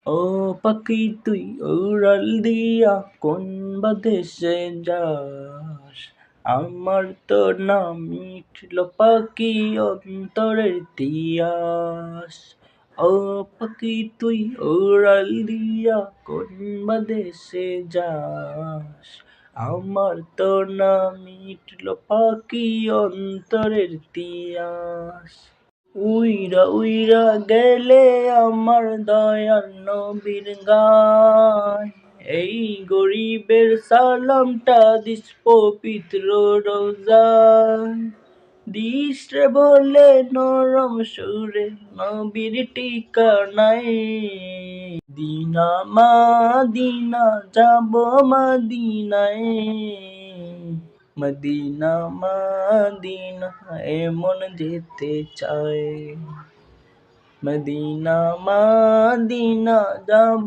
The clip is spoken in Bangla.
ও পাখি তুই উড়াল দিয়া কোন বা দেশে যাস, আমার তো না মিটলো পাখি অন্তরের তিয়াস। ও পাখি তুই উড়াল দিয়া কোন বা দেশে যাস, আমার তো না মিটলো পাখি অন্তরের তিয়াস। উইরা উইরা গেলে আমার দয়াল নবীর গায়, এই গরিবের সালামটা দিস পবিত্র রোজায়। দিস রে বলে নরম সুরে নবীর ঠিকানায়, দিনা মাদিনা যাব মদিনায়, মদিনা মদিনা এমন যেতে চায়, মদিনা মদিনা যাব।